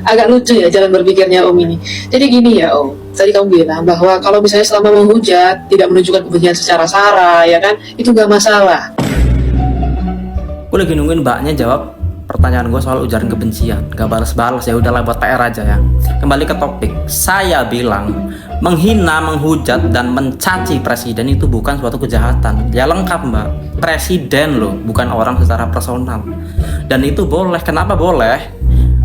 Agak lucu ya jalan berpikirnya Om ini. Jadi gini ya Om, tadi kamu bilang bahwa kalau misalnya selama menghujat tidak menunjukkan kebencian secara sara, ya kan, itu gak masalah. Gue lagi nungguin mbaknya jawab pertanyaan gue soal ujaran kebencian. Gak balas-balas, ya udahlah buat PR aja ya. Kembali ke topik. Saya bilang menghina, menghujat dan mencaci presiden itu bukan suatu kejahatan. Ya lengkap mbak. Presiden loh, bukan orang secara personal. Dan itu boleh. Kenapa boleh?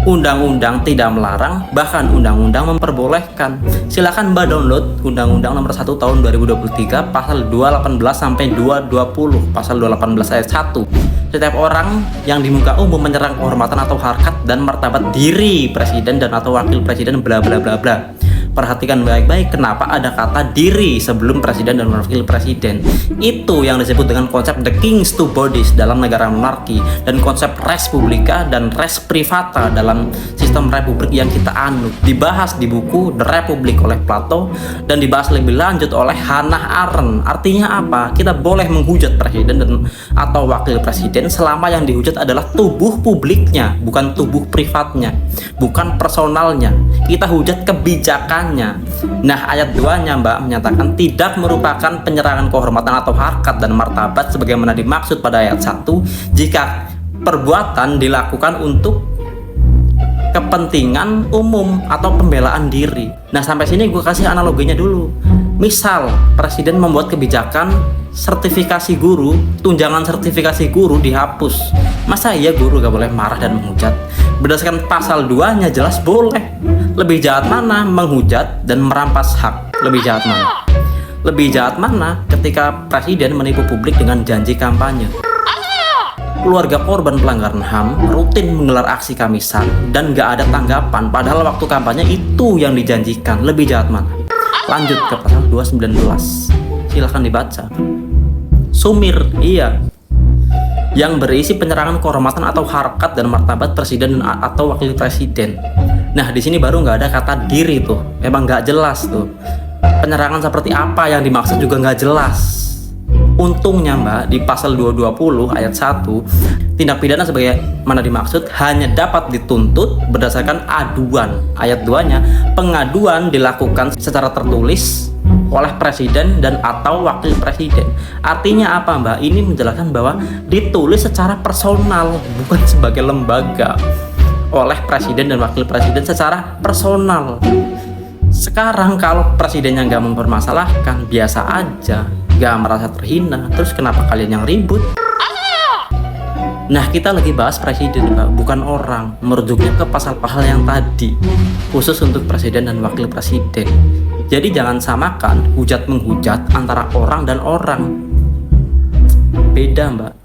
Undang-undang tidak melarang, bahkan undang-undang memperbolehkan. Silakan mbak download Undang-Undang Nomor 1 Tahun 2023 pasal 218 sampai 220, pasal 218 ayat 1. Setiap orang yang di muka umum menyerang kehormatan atau harkat dan martabat diri presiden dan atau wakil presiden bla bla bla bla. Perhatikan baik-baik kenapa ada kata diri sebelum presiden dan wakil presiden. Itu yang disebut dengan konsep the king's two bodies dalam negara monarki, dan konsep res publica dan res privata dalam sistem republik yang kita anut. Dibahas di buku The Republic oleh Plato dan dibahas lebih lanjut oleh Hannah Arendt. Artinya apa? Kita boleh menghujat presiden dan atau wakil presiden selama yang dihujat adalah tubuh publiknya, bukan tubuh privatnya, bukan personalnya. Kita hujat kebijakan. Nah, ayat 2-nya Mbak menyatakan tidak merupakan penyerangan kehormatan atau harkat dan martabat sebagaimana dimaksud pada ayat 1 jika perbuatan dilakukan untuk kepentingan umum atau pembelaan diri. Nah, sampai sini gue kasih analoginya dulu. Misal presiden membuat kebijakan sertifikasi guru, tunjangan sertifikasi guru dihapus. Masa iya guru gak boleh marah dan menghujat? Berdasarkan pasal 2-nya jelas boleh. Lebih jahat mana menghujat dan merampas hak? Lebih jahat mana? Lebih jahat mana ketika presiden menipu publik dengan janji kampanye? Keluarga korban pelanggaran HAM rutin menggelar aksi kamisan dan gak ada tanggapan, padahal waktu kampanye itu yang dijanjikan. Lebih jahat mana? Lanjut ke pasal 219. Silahkan dibaca. Sumir, iya, yang berisi penyerangan kehormatan atau harkat dan martabat presiden atau wakil presiden. Nah, di sini baru nggak ada kata diri tuh, emang nggak jelas tuh. Penyerangan seperti apa yang dimaksud juga nggak jelas. Untungnya mbak, di pasal 220 ayat 1, tindak pidana sebagai mana dimaksud hanya dapat dituntut berdasarkan aduan. Ayat 2-nya, pengaduan dilakukan secara tertulis oleh presiden dan atau wakil presiden. Artinya apa mbak? Ini menjelaskan bahwa ditulis secara personal, bukan sebagai lembaga, oleh presiden dan wakil presiden secara personal. Sekarang kalau presidennya nggak mempermasalahkan, biasa aja, nggak merasa terhina, terus kenapa kalian yang ribut? Nah, kita lagi bahas presiden mbak, bukan orang. Merujuknya ke pasal-pasal yang tadi, khusus untuk presiden dan wakil presiden. Jadi jangan samakan hujat menghujat antara orang dan orang. Beda mbak.